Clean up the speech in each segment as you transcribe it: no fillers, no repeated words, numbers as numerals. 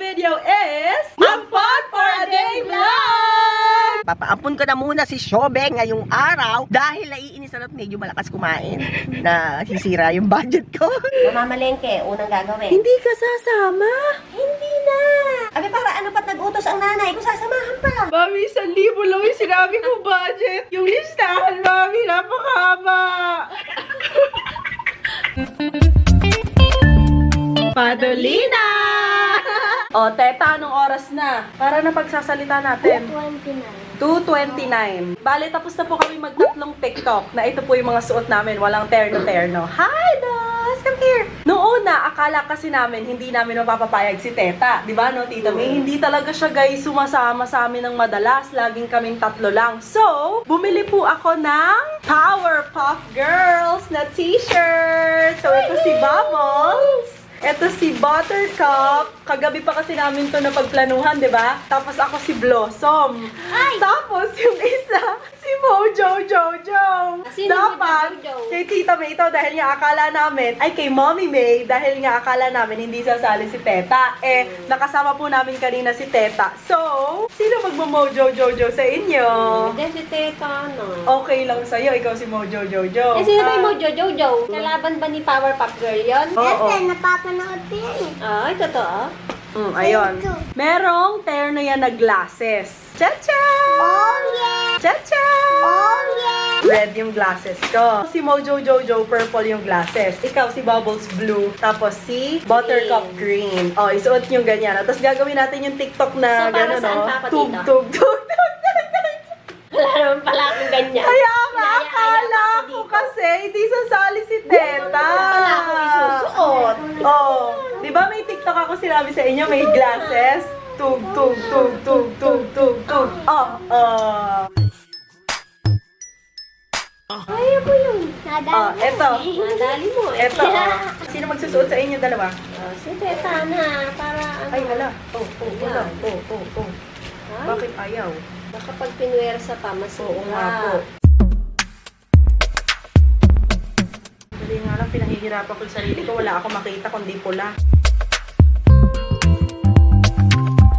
video is Ampon for a Day Vlog! Papaampun ko na muna si Shobe ngayong araw dahil naiinis na at medyo malakas kumain na sisira yung budget ko. Mamamalengke, unang gagawin. Hindi ka sasama. Hindi na! Abi, para ano pa't nag-utos ang nanay kung sasamahan pa? Mami, 1,000 lang yung sinabi ko budget. Yung listahan, Mami, napakahaba. Padolina! O, Teta, anong oras na? Para na pagsasalita natin. 2:29. Bale, tapos na po kami magtatlong TikTok na ito po yung mga suot namin. Walang terno-terno. Hi, Dos! Come here! Noong una, akala kasi namin, hindi namin mapapapayag si Teta. Di ba, no, Tita May? Hindi talaga siya, guys, sumasama sa amin ng madalas. Laging kaming tatlo lang. So, bumili po ako ng Powerpuff Girls na t-shirt. So, ito si Bubbles. Ito si Buttercup. Kagabi pa kasi namin to na pagplanuhan, di ba? Tapos ako si Blossom. Ay! Tapos yung isa, si Mojo Jojo. Dapat, kay Tita May ito dahil nga akala namin, ay kay Mommy May, dahil nga akala namin hindi sasali si Teta. Eh, nakasama po namin kanina si Teta. So, sino magmo-Mojo Jojo sa inyo? Hindi si Teta, no? Okay lang sa'yo, ikaw si Mojo Jojo. Eh, sino tayo Mojo Jojo? Kalaban ba ni Powerpuff Girl yun? Oo. Napapanood ko yan. Ay, totoo? Ayun. Merong terno yan na glasses. Cha-cha! Oh, yeah! Cha-cha! Oh, yeah! Red yung glasses ko. Si Mojo Jojo, purple yung glasses. Ikaw, si Bubbles, blue. Tapos si Buttercup, green. O, isuot yung ganyan. Tapos gagawin natin yung TikTok na So, para gano'n, saan no? pa ako Tug, dito? tug, tug, tug. Wala naman pala akong ganyan. Kaya nga, Inaya-aya akala pa ako ko dito. kasi hindi sasali si Teta. Wala akong isusuot. Oh, di ba may TikTok ako sinabi sa inyo, may glasses? Tug, tug, tug, tug, tug, tug, tug. Ay, ako yun. Eto. Nadali mo. Eto, Sino magsusuot sa inyo dalawa? Si Teta na, para ano. Ay, hala. Wala. Ay, Bakit ayaw? baka pag pinwersa pa, mas Oo nga po. Dali nga lang, pinahihirapan ko yung sarili ko. Wala ako makita kundi pula.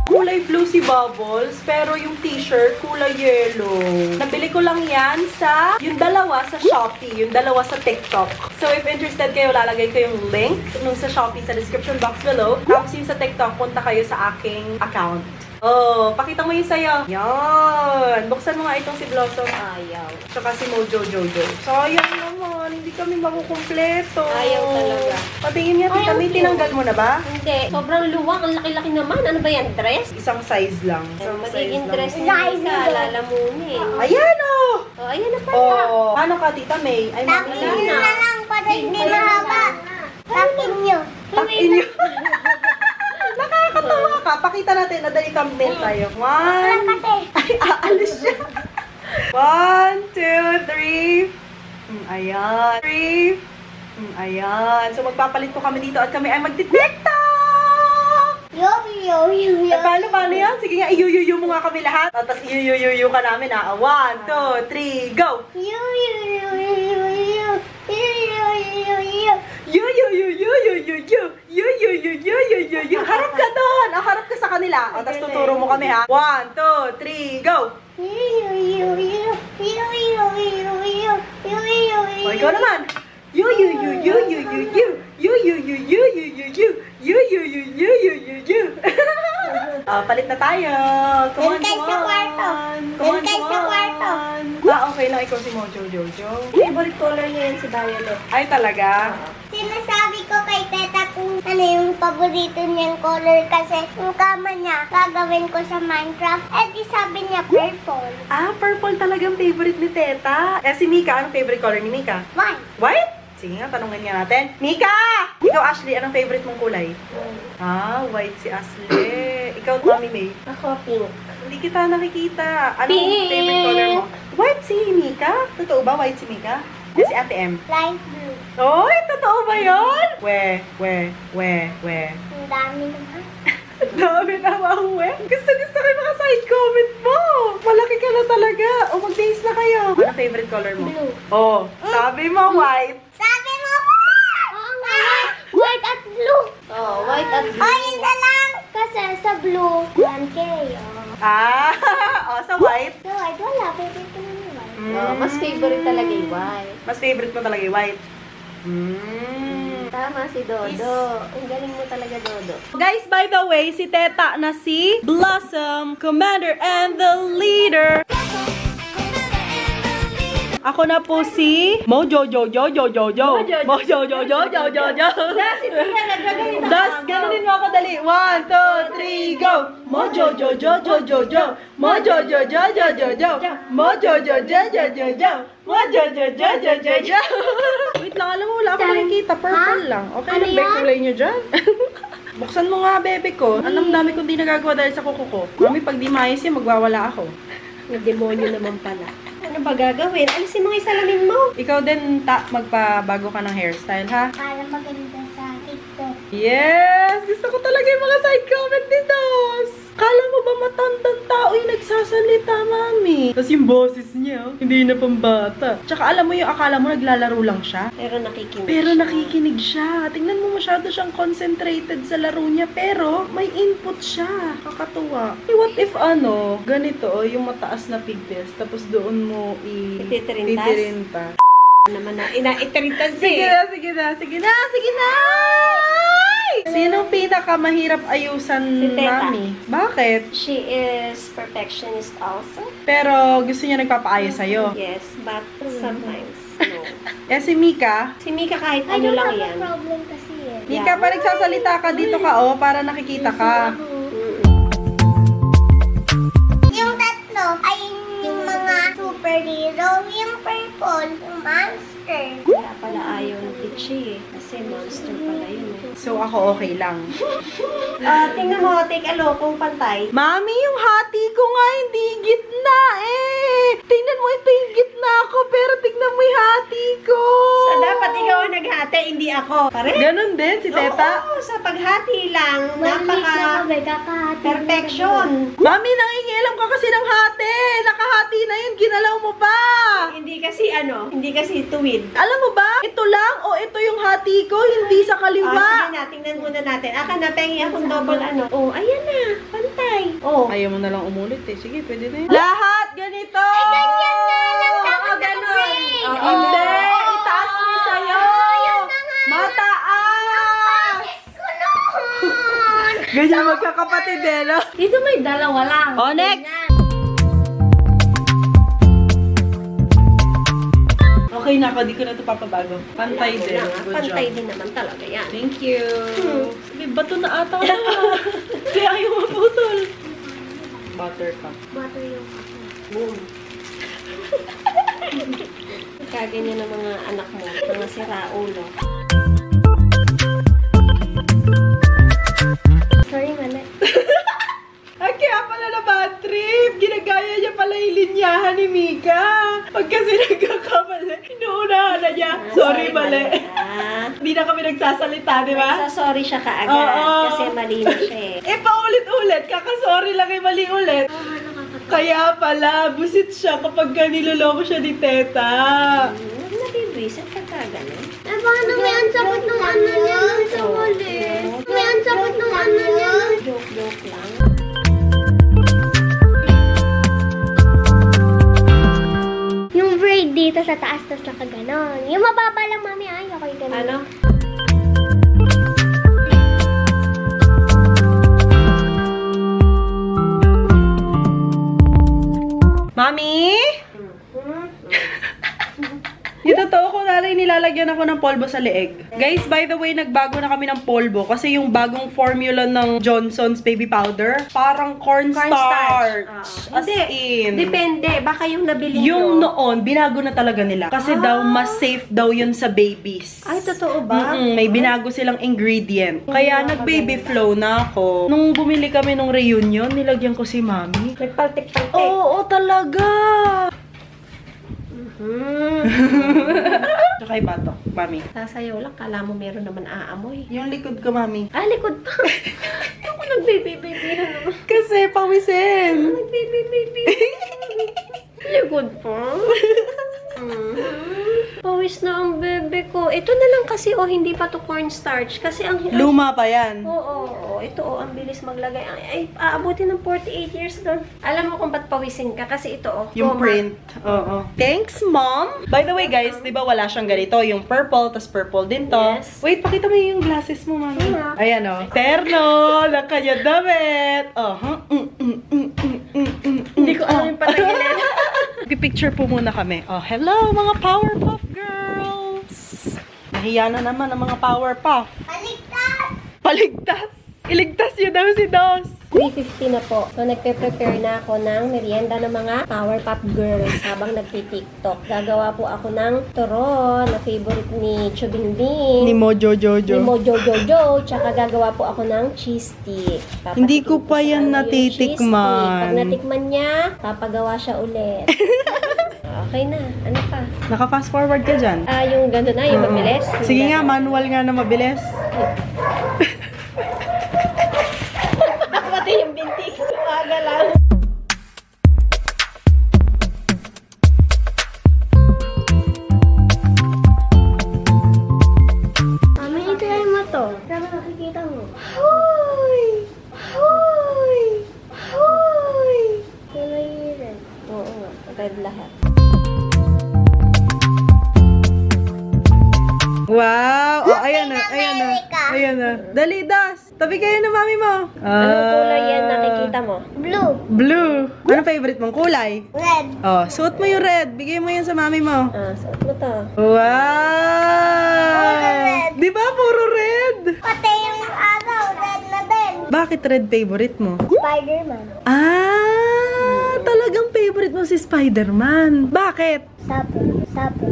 Kulay blue si Bubbles, pero yung t-shirt, kulay yellow. Nabili ko lang yan sa, yung dalawa sa Shopee, yung dalawa sa TikTok. So, if interested kayo, lalagay ko yung link nung sa Shopee sa description box below. Tapos yung sa TikTok, punta kayo sa aking account. Oh, pakita mo yung sayo. Yan! Buksan mo nga itong si Blossom. Ayaw. Tsaka si Mojo Jojo. Sayang naman, hindi kami makukumpleto. Ayaw talaga. Patingin nga, Tita May, tinanggal mo na ba? Hindi. Sobrang luwang. Ang laki-laki naman. Ano ba yan? Dress? Isang size lang. Isang Magiging size dress lang. niya isa. Lalamunin. Ayan oh! Oh, ayan na pala. Oh, ano ka, Tita May? Ay, mami Takin na. lang para hindi mahaba. Takin nyo. Takin nyo. Nakakatawa ka. Pakita natin. Nadali thumbnail tayo. One. Ay, aalis siya. 1, 2, 3. Ayan. 3. Ayan. So, magpapalit po kami dito at kami ay magti-TikTok! Yo. Paano yan? Sige nga, iyuyuyu mo nga kami lahat. Tapos iyuyuyu ka namin ha. 1, 2, 3, go! Harap ka doon! Harap ka sa kanila. Tapos tuturo mo kami ha. 1, 2, 3, go! O, ikaw naman. Palit na tayo. Come on, come on. Okay lang, ikaw si Mojo Jojo. Favorite color niya yan si Violet. Ay, talaga? Sinasabi ko kay Teta kung ano yung paborito niyang color kasi yung kama niya gagawin ko sa Minecraft. Eh di sabi niya purple. Ah, purple talagang favorite ni Teta. Eh, si Mika, anong favorite color ni Mika? White. White? Sige nga, tanongin nga natin. Mika! Ikaw, Ashley, anong favorite mong kulay? Ah, white si Ashley. Ikaw, Mami May. Ako, pink. Hindi kita nakikita. Anong Pink! favorite color mo? White si Mika? Totoo ba white si Mika? Eh, si Ate M. Light blue. Oy, totoo ba yun? We. Ang dami naman. Dami naman, we. Gusto kayo mga side comment mo. Malaki ka na talaga. O, mag-taste na kayo. Ano favorite color mo? Blue. Oh, sabi mo white. Sabi mo pa! Oo nga. White at blue. Oh, white at blue. Ay, isa lang. Kasi sa blue, 1K. Oh. Ah, sa white. So, white, wala. Favorite ko na yung white. Mas favorite talaga yung white. Mas favorite mo talaga yung white. Tama si Dodo. Ang galing mo talaga, Dodo. Guys, by the way, si Teta na si Blossom, Commander and the Leader. Ako na po si Mojo Jojo Jojo Jojo. Mojo Jojo Jojo Jojo. Das, ganonin mo ako dali. 1, 2, 3, go. Mojo Jojo Jojo Jojo. Mojo Jojo Jojo Jojo. Mojo Jojo Jojo Jojo. Mojo Jojo Jojo Jojo. Wait lang, alam mo, wala akong nakikita. Purple lang. Okay lang, back kulay nyo dyan. Buksan mo nga, bebe ko. Alam dami kong di nagagawa dahil sa kuko ko. Mami, pag di maayos yan, magwawala ako. May demonyo naman pala. Ano ba gagawin? Alisin mo yung salamin mo. Ikaw din, magpabago ka ng hairstyle, ha? Para maganda sa TikTok. Yes! Gusto ko talaga yung mga side comment ni Dos. Kala mo ba matandang tao yung nagsasalita, mami? Tapos yung boses niya, hindi na pambata. Tsaka alam mo yung akala mo naglalaro lang siya. Pero nakikinig Pero siya. nakikinig siya. Tingnan mo masyado siyang concentrated sa laro niya. Pero may input siya. Kakatuwa. What if ganito, yung mataas na pigtails. Tapos doon mo Ititirintas? titirinta. Naman na. Inaitiritan Sige na, sige na, sige na, sige na! Sinong pinakamahirap ayusan, Si Teta. mami? Bakit? She is perfectionist also. Pero gusto niya nagpapaayos sa'yo. Yes, but sometimes no. Eh si Mika, Si Mika kahit I ano don't lang have yan. a problem kasi eh. Mika, pa nagsasalita ka dito ka, para nakikita ka. Yung tatlo ay yung mga superhero. Yung purple, yung monster. Kaya pala ayaw ng Itchy eh. Kasi monster pala yun eh. So ako okay lang. Tingnan mo, take a look kung pantay. Mami, yung hati ko nga hindi gitna eh. Tingnan mo, ito yung gitna ko, pero tignan mo yung hati ko. So, dapat ikaw ang naghati, hindi ako. Pare? Ganon din, si Teta. Oo, sa paghati lang, kakahati. perfection. Mami, nangingialam ka kasi ng hati. Nakahati na yun, ginalaw mo pa. Hindi kasi tuwid. Alam mo ba, ito lang o ito yung hati ko, hindi sa kaliwa. Sige na, tingnan muna natin. Na pengi akong double Oh, ayan na, pantay. Oh. Ayaw mo na lang umulit eh. Sige, pwede na yun. Lahat ganito! Ay, ganyan nga lang. Oo, ganun. Hindi! Itaas mo sa'yo! Mataas! Ganyan magkakapatid eh, no? Dito may dalawa lang. O, next! Okay na ako, di ko na ito papabago. Pantay din. Good Pantay job. din naman talaga yan. Thank you. Sabi, bato na ata ako. Kaya ayaw maputol. Butter ka. Butter yung ako. Boom. Kaganyan ng mga anak mo, mga siraulo. Sorry, mali. Ay, kaya pala na bad trip. Ginagaya niya pala yung linyahan ni Mika. Pag kasi nagkakamali, inuunahan na niya. Sorry, mali. Hindi na kami nagsasalita, di ba? Sorry siya kaagad. Oo. Kasi mali na siya eh. Eh, paulit-ulit. Kakasorry lang ay mali ulit. Kaya pala, busit siya kapag niloloko siya ni Teta. Nabibwisit ka gano'n. Eh, paano may ansabot ng ano niya lang sa mali? May ansabot ng ano niya. Joke lang. Yung braid dito sa taas, tas nakaganon. Yung mababa lang, mami, ay, ako yung ganon. Ano? Mami? Yung totoo ko, nanay, nilalagyan ako ng polvo sa leeg. Guys, by the way, nagbago na kami ng polvo kasi yung bagong formula ng Johnson's baby powder, parang cornstarch. As in. Depende. Baka yung nabili Yung nyo. noon, binago na talaga nila. Kasi daw, mas safe daw yun sa babies. Ay, totoo ba? May binago silang ingredient. Kaya nag-baby flow na ako. Nung bumili kami nung reunion, nilagyan ko si mami. Nagpaltik-paltik. Oo, talaga! Tsaka iba to, mami. Sasayaw lang. Kala mo meron naman aamoy. Yung likod ko, mami. Likod pa. Ako nag-baby-baby na naman. Kasi, pawisin. Nag-baby-baby. Likod pa. Pawisin. pawis na ang bebe ko. Ito na lang kasi, hindi pa to cornstarch. Kasi ang... Luma pa yan. Oo. Ito, ang bilis maglagay. Ay, aabutin ng 48 years doon. Alam mo kung ba't pawisin ka? Kasi ito, Yung print. Oo. Thanks, Mom! By the way, guys, di ba wala siyang ganito? Yung purple, tas purple din to. Yes. Wait, pakita mo yung glasses mo, Mami. Ayan, oh. Terno! Ng kanyang damit! Hindi ko alam yung patagilin. Picture po muna kami. Oh, hello, mga Powerpuff Girls! Nahiya na naman ang mga Powerpuff. Paligtas! Paligtas! Iligtas yun daw si Dos! 3:50 na po. So, nagpe-prepare na ako ng merienda ng mga Powerpuff Girls habang nagti-TikTok. Gagawa po ako ng turon na favorite ni Chubingbing. Ni Mojo Jojo. Ni Mojo Jojo. Tsaka gagawa po ako ng cheese stick. Hindi ko pa yan Yung cheese stick. natitikman. Pag natikman niya, papagawa siya ulit. Okay na. Ano pa? Naka-fast forward ka dyan. Yung gano'n na, yung mabilis. Sige Yung nga, gano'n. manual nga na mabilis. Pati yung binti. Umaga lang. Mami, itry mo to. Sana nakikita mo. Hoy! Hoy! Hoy! Kulay red. Oo nga. Red lahat. Wow! Oh, ayan na, ayan na. Ayan na. Dali, Das! Tabi kayo na mami mo. Anong kulay yan nakikita mo? Blue. Blue. Ano favorite mong kulay? Red. Oh, suot mo yung red. Bigay mo yan sa mami mo. Suot mo to. Wow! red. Di ba? Puro red. Pati yung araw, red na din. Bakit red favorite mo? Spider-Man. Talagang favorite mo si Spider-Man. Bakit? Sapo. Sapo.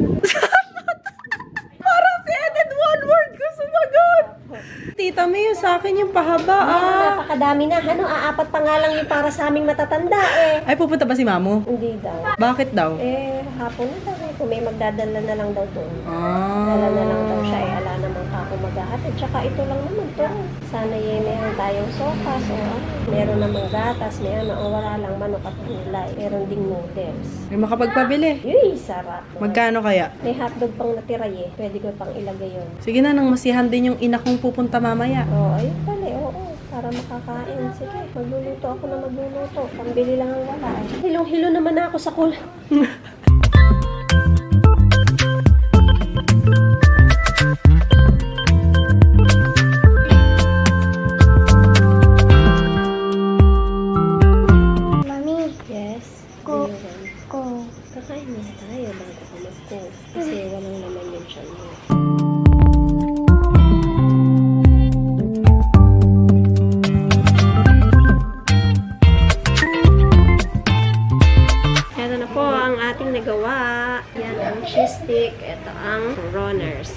Parang si Edith one word ko sumagot. Tita May, yung sa akin yung pahaba Napakadami na. Ano, aapat pa nga lang yung para sa aming matatanda eh. Ay, pupunta ba si Mamu? Hindi daw. Bakit daw? Hapon na daw eh. Kung may magdadala na lang daw doon. Ah. Dala na lang daw siya eh. Ala naman ka ako maghahatid. Tsaka ito lang naman to. Sana meron tayong sopas o meron namang gatas. May ang wala lang manok at gulay. Meron ding noodles. May makapagpabili. Uy, sarap. Magkano kaya? May hotdog pang natira eh. Pwede ko pang ilagay yun. Sige na, nang masihan din yung ina kong pupunta mamaya. Ayun pala eh. Oo. Para makakain. Sige, magluluto ako na magluluto. Pambili lang ang wala eh. Hilong-hilo naman ako sa kulay. Mami, Yes. Ko. Ayun. ko. Kakain muna tayo bago ka mag-go. Kasi walang naman yung siya mo. Ito na po ang ating nagawa. Yan ang cheese stick. Ito ang runners.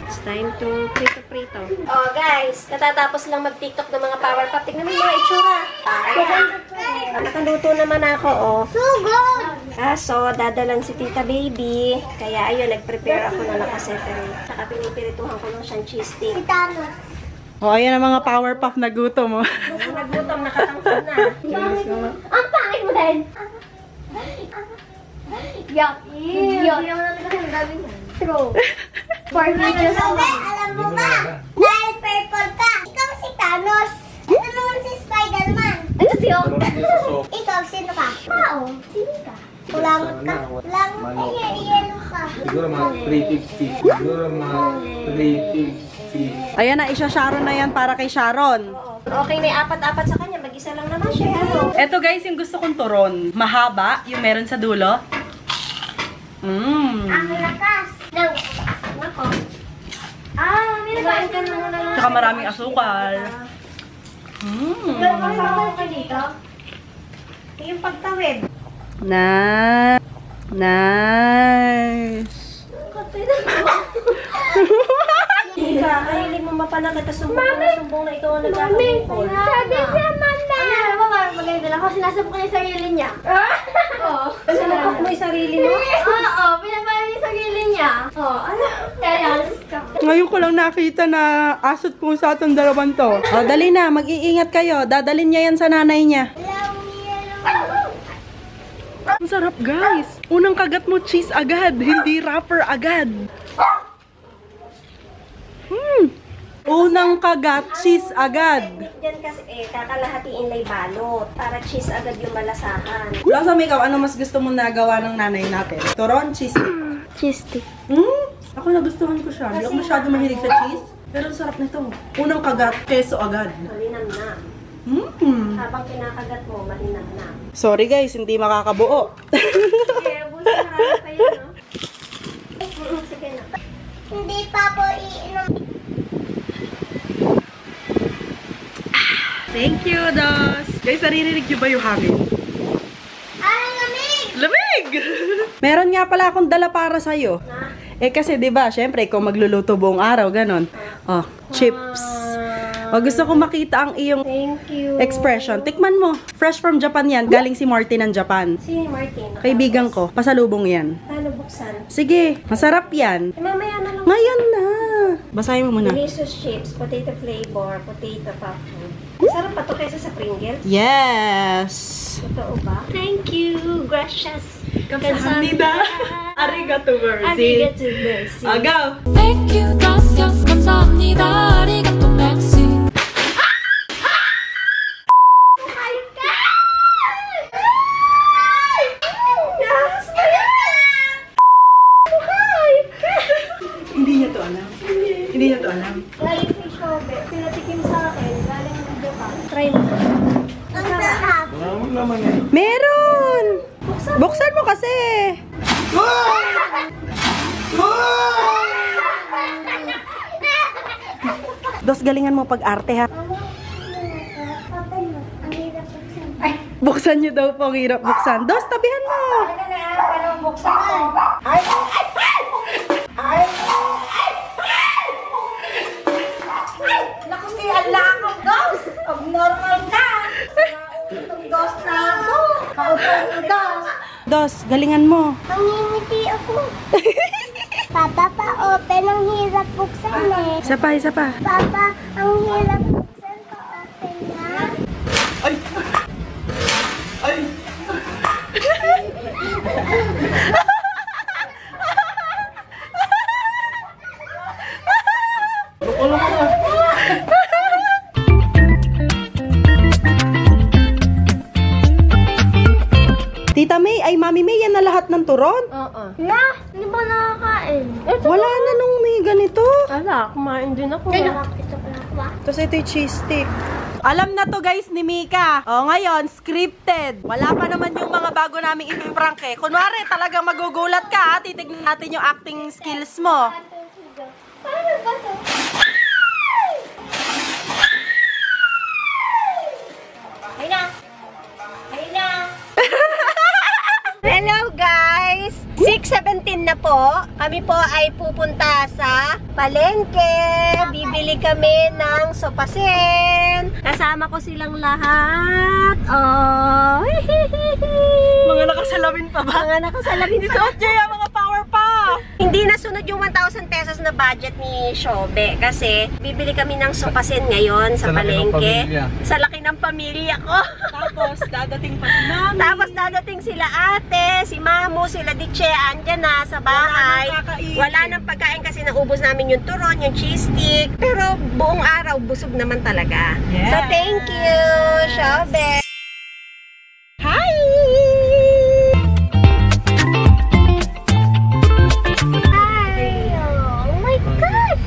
It's time to prito-prito. Oh guys, katatapos lang mag-tiktok ng mga Powerpuff. Tignan mo yung mga itsura. Nakaluto naman ako, oh. Sugod! Kaso, dadalan si Tita Baby. Kaya ayun, nag-prepare ako na nakaseparate. Tsaka pinipirituhan ko lang siyang cheese stick. Si Thanos. O, ayan ang mga Powerpuff na guto mo. Kung nagutom, nakatangkad na. Ang pangit mo din! Yuck! Yuck! True. For videos alam mo ba? Dahil purple ka, ikaw si Thanos. Ito naman si Spider-Man. Ito si Hulk. Ikaw, sino ka? Tao. Sino ka? Kulangot ka. Kulangot ka. Yellow ka. Siguro mga 350. Siguro mga 350. Ayan na, isa-Sharon na yan para kay Sharon. Okay, may apat-apat sa kanya. Mag-isa lang naman siya. Ano? Eto guys, yung gusto kong turon. Mahaba, yung meron sa dulo. Ang lakas. No. Nako. Mami, Kumain ka na muna lang. Tsaka maraming asukal. Kasama ka dito? Yung pagtawid. Nice. Kakainin mo mapanakit at sumbong na ikaw ang nagkakabukol. Sabi niya, mama. Ano ba parang maganda lang kasi nasabok niya yung sarili niya. Oo. Sinabak mo yung sarili mo? Oo, pinapalit yung sarili niya. Oo, ano? Kaya, Ngayon ko lang nakita na asot po sa atong dalawang to. O, dali na, mag-iingat kayo. Dadalin niya yan sa nanay niya. Ang sarap guys. Unang kagat mo cheese agad, hindi wrapper agad. Unang kagat, cheese agad. Diyan kasi kakalahatiin lay balot para cheese agad yung malasahan. Blossom, ikaw, ano mas gusto mong nagawa ng nanay natin? Turon, cheese stick? Cheese stick. Ako nagustuhan ko siya. Hindi ako masyado mahilig sa cheese. Pero ang sarap nito. Unang kagat, keso agad. Malinamnam. Habang kinakagat mo, malinamnam. Sorry guys, hindi makakabuo. Sige, buso marami pa yun, no? Sige na. Hindi pa po iinom. Thank you, Dos. Guys, naririnig niyo ba yung hangin? Ay, lamig! Lamig! Meron nga pala akong dala para sa'yo. Kasi 'di ba, syempre ikaw magluluto buong araw, ganon. Oh, chips. Gusto ko makita ang iyong Thank you. expression. Tikman mo. Fresh from Japan yan. Galing si Martin ng Japan. Si Martin. Kaibigan ko. Pasalubong yan. Paano buksan? Sige, masarap yan. Mamaya na lang. Ngayon na. Basahin mo muna. Delicious chips, potato flavor, potato puff food. Sarap pa to kaysa sa Pringles. Yes. Totoo ba? Thank you. Gracias. 감사합니다. Arigato mercy. Arigato mercy. Agaw. Thank you, gracias, 감사합니다, 아리가또 merci. Hindi niya to alam. Hindi niya to alam. Galing kay Shobe. Pinatikim sa akin. Galing ng Japan. Try mo. Ang sarap. Ano naman eh? Meron! Buksan mo kasi! Dos, galingan mo pag-arte ha. Ang hirap buksan. Buksan niyo daw po, ang hirap buksan. Dos, tabihan mo! Talaga na, para buksan ko. Naku, si Alakang Dos! Abnormal ka! Itong Dos na ako! Kautong Dos! Dos, galingan mo. Mangingiti ako. Papa, pa-open. Ang hirap buksan eh. Isa pa, isa pa. Papa, ang hirap buksan. Pa-open na. Tita May, ay Mami May, yan na lahat ng turon. Oo. Na, hindi ba nakakain? Wala na nung may ganito. Ala, kumain din ako. Ito pala ba? Tapos ito yung cheese stick. Alam na to guys ni Mika. O ngayon, scripted. Wala pa naman yung mga bago naming ipiprank eh. Kunwari, talagang magugulat ka ha. Titignan natin yung acting skills mo. Paano ba to? Ay na! Ay na! Hello guys! 6:17 na po. Kami po ay pupunta sa palengke. Bibili kami ng sopasen. Kasama ko silang lahat. Oh! Mga nakasalamin pa ba? Mga nakasalamin pa. Isuot niya yung mga power pa. Hindi nasunod yung 1,000 pesos na budget ni Shobe kasi bibili kami ng sopasen ngayon sa Sa laki ng palengke. pamilya. Sa laki ng pamilya ko. Tapos, dadating pa si Mami. Tapos dadating sila ate, si Mamu, sila Diche, andyan na sa bahay. Wala nang kakain. Wala nang pagkain kasi naubos namin yung turon, yung cheese stick. Pero buong araw, busog naman talaga. Yes. So thank you, Shobe. Hi! Oh my God!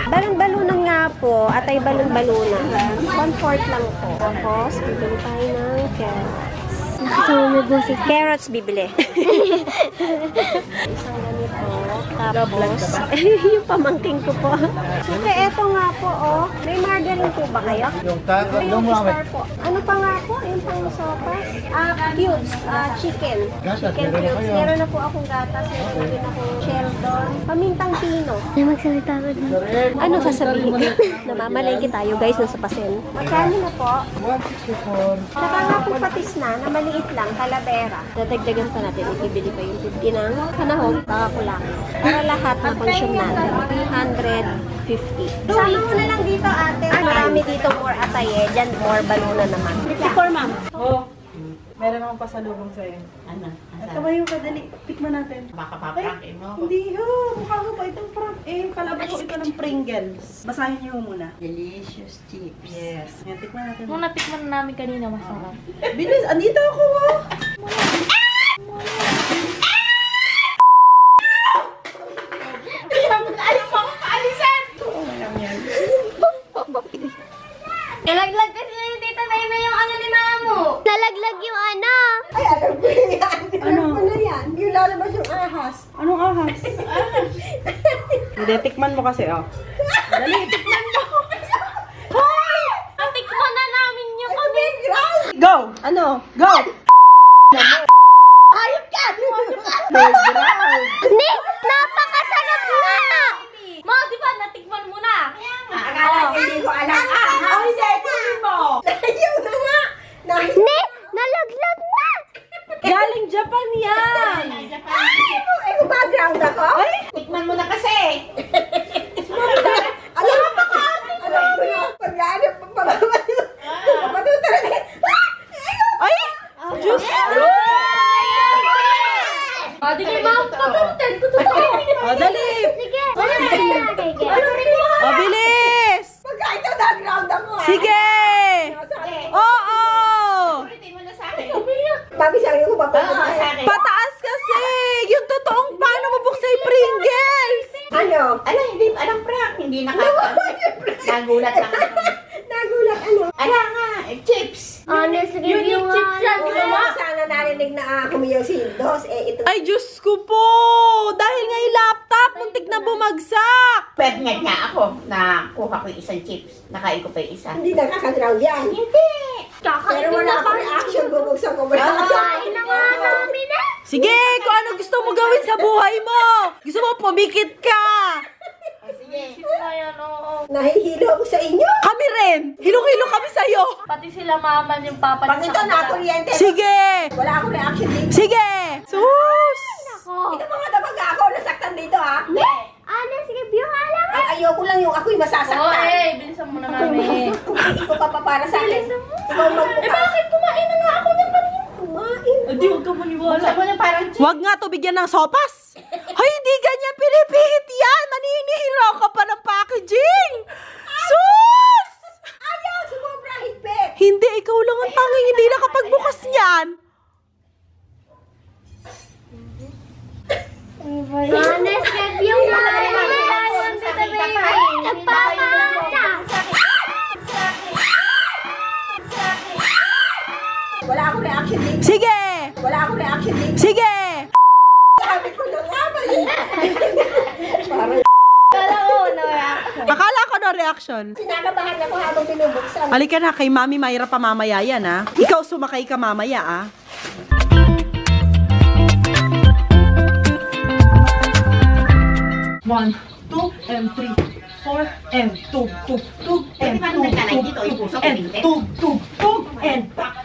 Balon-balunan nga po, atay balon-balunan. 1/4 lang po. Tapos, bibili tayo ng carrots. Kasama may busit. Carrots bibili. Isang ganito. Tapos, yung pamangking ko po. Suke, eto nga po, oh. May margarine po ba kayo? Yung tago, May star po. Ano pa nga po? Yung pang sopas? Cubes. Chicken. Gatas, Chicken meron na cubes. kayo. Meron na po akong gatas. Meron din akong Sheldon. Pamintang pino. May magsalita ko din. Ano sasabihin ko? Namamalengke tayo guys ng sopasen. Magkano na po? 164. Tsaka nga po patis na maliit lang, calavera. Dadagdagan pa natin, ibibili pa yung 50 ng panahon, baka kulang. Para lahat ng consume natin, 350. Sama mo na lang dito ate. Marami dito more atay eh, dyan more baluna naman. 54 ma'am. Oh, Meron akong pasalubong sa'yo. Ano? At tumayo ka, dali. Tikman natin. Baka paprankin mo ako. Hindi, mukha ko pa itong prank. Kalabo ko ito ng Pringles. Basahin niyo muna. Delicious chips. Yes. Yan, tikman natin. Nung natikman na namin kanina, masarap. Bilis, andito ako, Nalaglag kasi yung tita Naime yung ano ni Mamo. Nalaglag yung ano. Ay, alam ko yan. Ano? Alam ko na yan. Yung lalabas yung ahas. Anong ahas? Hindi, tikman mo kasi, Dali, tikman mo. Natikman na namin yung kami. Go! Ano? Go! Ayop ka! Ni, napakasarap na! Ma, di ba natikman mo na? Akala ko hindi ko alam. Ay, setting mo! Ayaw na nga! Ni, nalaglag na! Galing Japan yan! Ay, background ako? Tikman mo na kasi! Alam mo pa ka? Alam ko na. Pag-ano, papatuto talaga. Ay! Diyos ko! Di kayo makapagalitan ko totoo. Dali! Sige, ano Bilis! Pagka ito, background ako. Sige! Oo! Ulitin mo na sa akin. Mami, sabi ko, Oo, papatuto. sa akin. Pataas kasi! Yung totoong paano mabuksan yung Pringles! Ano? Ala, hindi, anong prank? Hindi nagulat lang ako. Nagulat, ano? Ala nga, chips. Honest Unique review chips yan, nga. ginawa. Sana narinig na kumiyaw si Dos. Ito. Ay, Diyos ko po! Dahil nga yung laptop, muntik na bumagsak! Pwede nga ako na kuha ko yung isang chips. Nakain ko pa yung isa. Hindi nakaka-drown yan. Hindi. Pero wala akong reaction. Bubuksan ko. Wala Kain na nga namin eh. Sige, kung ano gusto mo gawin sa buhay mo! Gusto mo pumikit ka! Sige. Ayan, oo. Nahihilo ako sa inyo. Kami rin! Hilong-hilo kami sa'yo! Pati sila mama yung papa Pag ito na-kuryente, Sige! wala akong reaction dito. Sige! Sus! Ito mga dabaga ako. Nasaktan dito, ha? Honest review nga lang. Ay, ayoko lang yung ako'y Oo, masasaktan. bilisan mo na namin. Hindi ko papapara sa akin. Ikaw magbukas. Bakit kumain na nga ako ng kanina? Kumain. Hindi, huwag ka maniwala. Buksan mo yung parang chips. Huwag nga to bigyan ng sopas! Hoy, hindi ganyan pinipihit yan! Maninihiraw ka pa ng packaging! Sus! Ayaw, sumobra higpit. Hindi, ikaw lang ang tanging hindi nakapagbukas niyan! Honest review nga lang. Nagpapasa. Wala akong reaction dito. Sige! Wala akong reaction dito. Sige! Sabi ko na nga ba Akala ko no reaction. Sinakabahan ako habang binubuksan. Halika na, kay Mami Mayra pa mamaya yan, ha? Ikaw sumakay ka mamaya, ha? One, two, and three, four, and two, and Pwede ba nung nagkanay dito, yung puso ko hindi? and pak,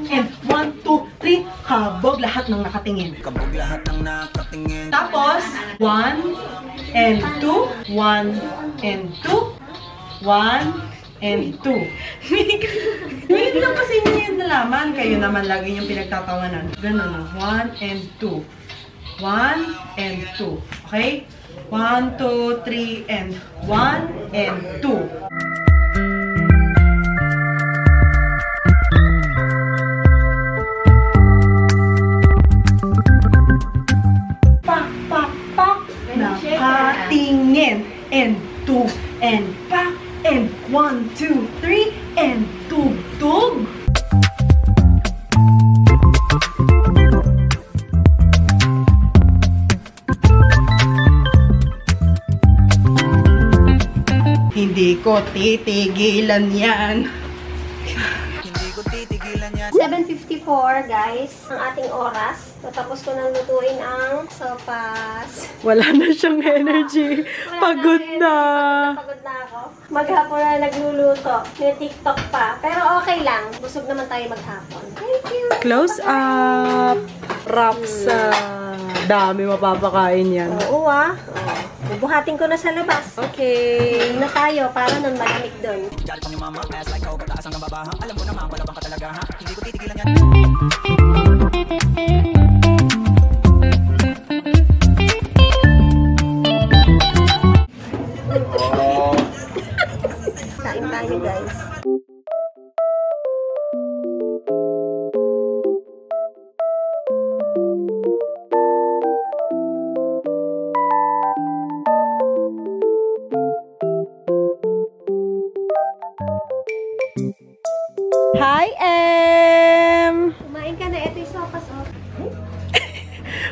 and one, two, three, kabog lahat ng nakatingin. Kabog lahat ng nakatingin. Tapos, 1 and 2, 1 and 2, 1 and 2. Ngayon lang kasi niyo yung nalaman. Kayo naman lagi yung pinagtatawanan. Ganun na. 1 and 2. 1 and 2. Okay? 1, 2, 3, and 1 and 2. Nakatingin. And 2 and pak. And 1, 2, 3, and tug-tug. Hindi ko titigilan yan. Hindi ko titigilan yan. 7:54 guys, ang ating oras. So, tapos ko nang lutuin ang sopas. Wala na siyang energy. Pagod na. Pagod na ako. Maghapon na nagluluto. May TikTok pa. Pero okay lang. Busog naman tayo maghapon. Thank you. Close up. Wraps. Dami mapapakain yan. Oo Bubuhatin ko na sa labas. Okay. Na tayo para nang malamig doon. Jolly from your mama, ass like Cobra, taas hanggang baba ha? Alam mo naman, palabang ka talaga ha? Hindi ko titigilan yan. Kain tayo, guys. Hi, Em! Kumain ka na. Ito yung sopas, oh.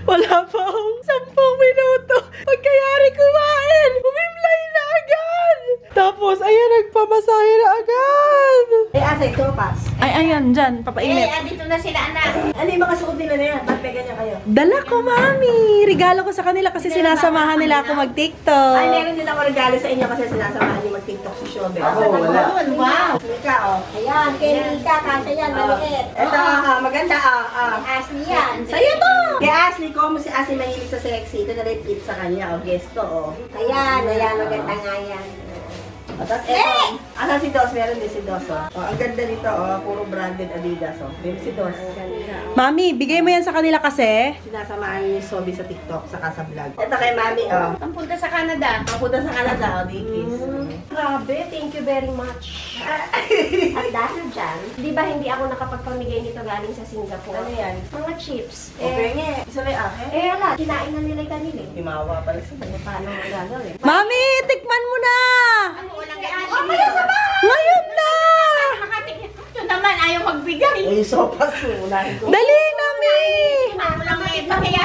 Wala pa akong 10 minuto. Pagkayari kumain, humimlay na agad. Tapos, ayan, nagpamasahe na agad. Eh, asa ito, pas? Ay, ayan, dyan, papainit. andito na sila, anak. Ano yung mga suot nila na yan? Ba't may ganyan kayo? Dala ko, Mami. Regalo ko sa kanila kasi sinasamahan nila ako mag-TikTok. Ay, meron din ako regalo sa inyo kasi sinasamahan niyo mag-TikTok si Shobe. Wala. Wow. Mika, oh. Ayan, kay Rika, kasha yan, maliit. Ito, maganda, Ashley yan. Sa'yo to! Kay Ashley ko, si Ashley mahilig sa sexy. Ito na rin tip sa kanya, guest to, Ayan, maganda nga yan. Tapos ito, asan si Dos? Meron din si Dos, ang ganda nito, puro branded Adidas, Meron si Dos. Mami, bigay mo yan sa kanila kasi. Sinasamahan niyo yung Sobe sa TikTok, saka sa vlog. Ito kay Mami, Ang punta sa Canada. Papunta sa Canada, Dickies. Grabe, thank you very much. At dahil dyan, di ba hindi ako nakapagpamigay nito galing sa Singapore? Ano yan? Mga chips. Okay nga, isa may akin. Wala, kinain na nila yung kanila. Himawa pala sila. Paano magagawin? Mami, tikman mo na! Walang ganyan. Ngayon na! Ito naman, ayaw magbigay. Ay, sopas, unahin ko. Dali na, Mi! Walang may pakaya.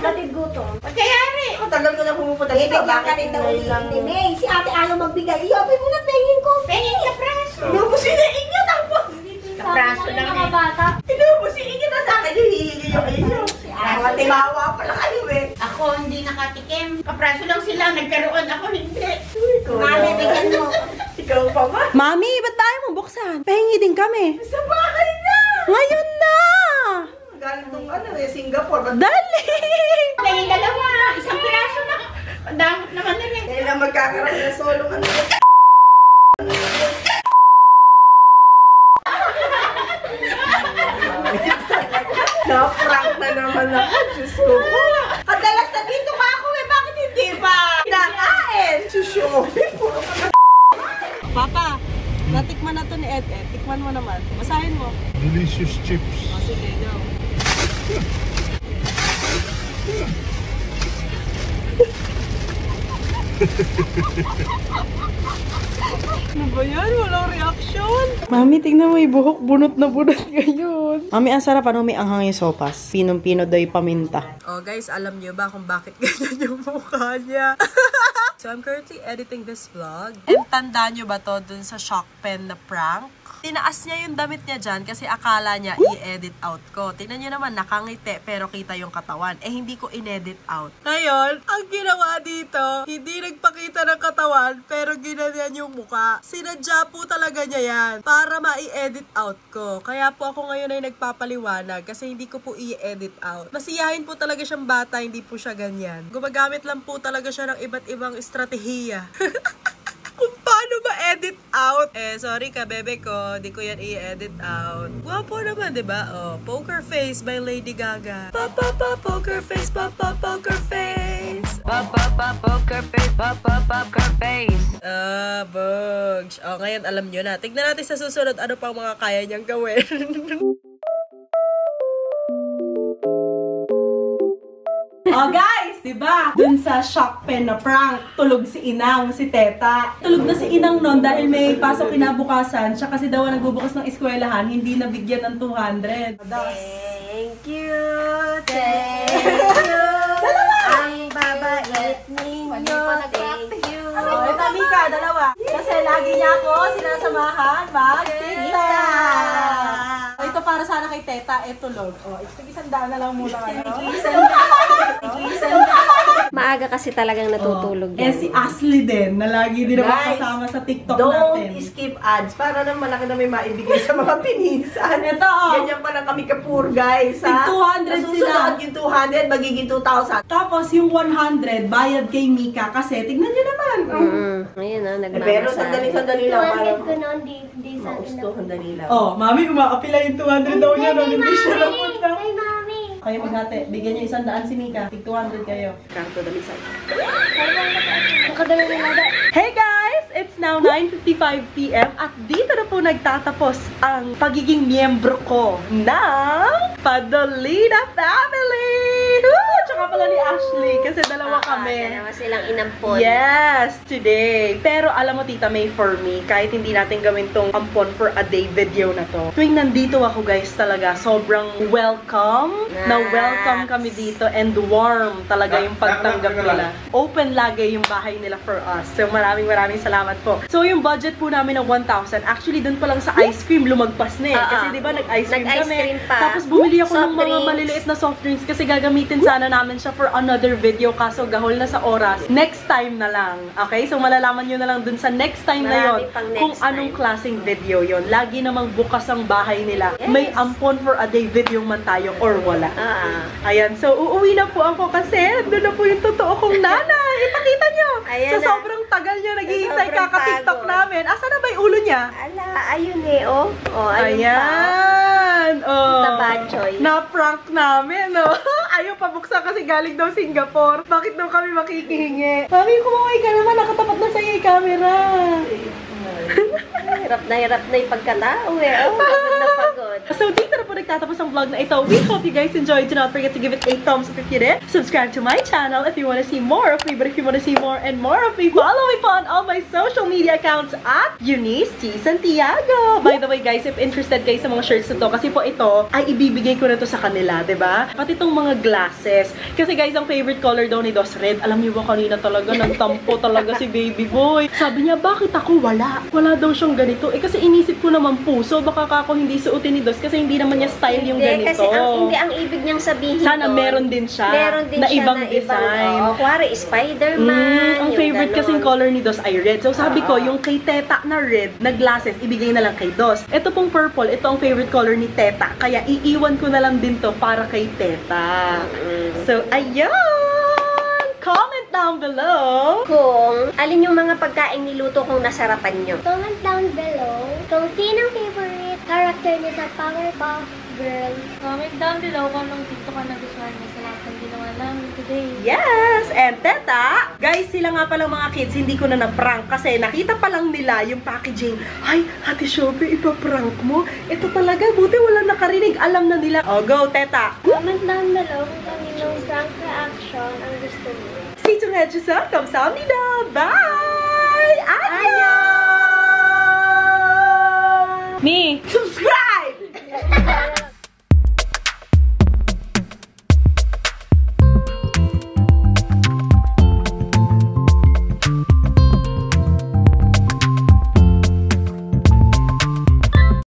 Batid gutom. Pagkayari. Ang tagal ko na pumupunta dito. Bibigyan ka rin daw ni May. Si ate ayaw magbigay. Iyopi mo na, pengin ko. Pengin ka, preso. Inubusin niyo tapos. Kapraso lang Mga eh. bata. Inubusin niyo na sa akin yung hihingi yung inyo. Mga timawa pala kayo Ako hindi nakatikim. Kapraso lang sila. Nagkaroon ako hindi. Mami, bigyan mo. Ikaw pa ba? Mami, ba't tayo mo buksan? Pahingi din kami. Sa bahay na! Ngayon na! Galing tong Singapore. Ba't Dali! Pengin dalawa. Isang piraso lang. Damot naman nila. kailan magkakaroon ng solong ano? Na-prank na naman ako. Diyos ko po. Kadalas na dito ka ako bakit hindi pa? Nakain! Susyobe po. Papa, natikman na to ni Ed. Tikman mo naman. Basahin mo. Delicious chips. Sige, go. Ano ba yan? Walang reaction. Mami, tingnan mo yung buhok. Bunot na bunot ngayon. Mami, ang sarap. Ano, may anghang yung sopas. Pinong-pino daw yung paminta. Oh, guys, alam niyo ba kung bakit ganyan yung mukha niya? So, I'm currently editing this vlog. And tandaan niyo ba to dun sa shock pen na prank? Tinaas niya yung damit niya dyan kasi akala niya i-edit out ko. Tingnan niyo naman, nakangiti pero kita yung katawan. Eh, hindi ko in-edit out. Ngayon, ang ginawa dito, hindi nagpakita ng katawan pero ginanyan yung muka. Sinadya po talaga niya yan para ma-i-edit out ko. Kaya po ako ngayon ay nagpapaliwanag kasi hindi ko po i-edit out. Masiyahin po talaga siyang bata, hindi po siya ganyan. Gumagamit lang po talaga siya ng iba't ibang estratehiya. Kung paano ma-edit out. Eh, sorry ka, bebe ko. Di ko yan i-edit out. Guwapo naman, diba? Oh, Poker Face by Lady Gaga. Poker Face, poker face. Poker face, poker face. Bugs. Oh, ngayon alam nyo na. Tignan natin sa susunod ano pang mga kaya niyang gawin. Oh guys, diba? Dun sa shock pen na prank, tulog si Inang, si Teta. Tulog na si Inang nun dahil may pasok kinabukasan. Siya kasi daw nagbubukas ng eskwelahan, hindi nabigyan ng 200. Thank you, thank you. Ang babait ninyo, thank you. Oh, ito Mika, dalawa. Kasi lagi niya ako sinasamahan mag-tita. Ito para sana kay Teta, tulog. Oh, ito 100 na lang muna. Maaga kasi talagang natutulog Eh, yan. si Ashley din, na lagi din naman Guys, kasama sa TikTok Don't natin. skip ads para naman malaki na may maibigay sa mga pinsan. Ito, Ganyan pa lang kami kapur, guys. Tig 200 Susunod yung 200, magiging 2,000. Tapos yung 100, bayad kay Mika kasi tignan nyo naman. Ayun o, Pero sandali-sandali lang. 200 Parang ko noon, di sa maustuhan dali lang. Oh, mami, umaapila yung 200 daw niya nung hindi siya napunta. Ay, mami. Kayo maghati, bigyan niyo 100 si Mika. Tig 200 kayo. Kanto dalisan. Nakadala nila. Hey guys! It's now 9:55 PM at dito na po nagtatapos ang pagiging miyembro ko ng Padolina Family! Woo! Tsaka pala ni Ashley kasi dalawa kami. Dalawa silang inampon. Yes, today. Pero alam mo, Tita May, for me, kahit hindi natin gawin tong ampon for a day video na to, tuwing nandito ako, guys, talaga, sobrang welcome. Na welcome kami dito and warm talaga yung pagtanggap nila. Open lagi yung bahay nila for us. So, maraming salamat po. So, yung budget po namin ng 1,000, actually, dun pa lang sa ice cream, lumagpas na eh. Kasi, di ba, nag-ice cream Nag-ice kami. cream pa. Tapos, bumili ako Soft ng mga drinks. maliliit na soft drinks kasi gagamitin sana namin siya for another video kaso gahol na sa oras. Next time na lang. Okay? So, malalaman nyo na lang dun sa next time na yon Marami pang next kung anong time. klaseng video yon. Lagi namang bukas ang bahay nila. Yes. May ampon for a day video man tayo or wala. Ayan. So, uuwi na po ako kasi doon na po yung totoo kong nanay. Ipakita nyo. Ayan Sa na. sobrang tagal niya naghihintay Sobrang kaka-tiktok pagod. namin. Asa na ba yung ulo niya? Ala, ayun eh, oh. Oh, ayun pa. Ayan. Oh. Tabachoy. Na-prank namin, no? Ayaw pa buksan kasi galing daw Singapore. Bakit daw kami makikihingi? Mami, kumaway ka naman. Nakatapat na sa'yo yung camera. Hirap na yung pagkatao eh. Oh, pagod na pagod. So, dito na po nagtatapos ang vlog na ito. We hope you guys enjoyed. Do not forget to give it a thumbs up if you did. Subscribe to my channel if you want to see more of me. But if you want to see more and more of me, follow me po on all my social media accounts at Eunice T. Santiago. By the way, guys, if interested kayo sa mga shirts na to, kasi po ito ay ibibigay ko na to sa kanila, diba? Pati itong mga glasses. Kasi guys, ang favorite color daw ni Dos red. Alam niyo ba kanina talaga, nagtampo talaga si baby boy. Sabi niya, bakit ako wala? Wala daw siyang ganito. Eh kasi inisip ko naman puso, baka ako hindi suotin ni Dos kasi hindi naman niya style yung Hindi, ganito. kasi hindi ang ibig niyang sabihin Sana doon, meron din siya meron din na siya ibang na design. Oh, kuwari, Spider-Man. Ang yung favorite ganon. kasing color ni Dos ay red. So sabi ko, yung kay Teta na red, na glasses, ibigay na lang kay Dos. Ito pong purple, ito ang favorite color ni Teta. Kaya iiwan ko na lang din to para kay Teta. So, ayun! Comment down below Kung alin yung mga pagkain niluto kong nasarapan nyo. Comment down below kung sinong favorite character niyo sa Powerpuff Girls. Comment down below kung anong TikTok ka nagustuhan niyo sa lahat ng ginawa namin today. Yes! And Teta, guys, sila nga palang mga kids, hindi ko na na-prank kasi nakita pa lang nila yung packaging. Ay, Ate Shobe, ipaprank mo? Ito talaga, buti wala nakarinig. Alam na nila. Oh, go, Teta! Comment down below kung kaninong prank reaction ang gusto niyo. 시청해주셔서 감사합니다. Bye! 안녕! Me! Subscribe!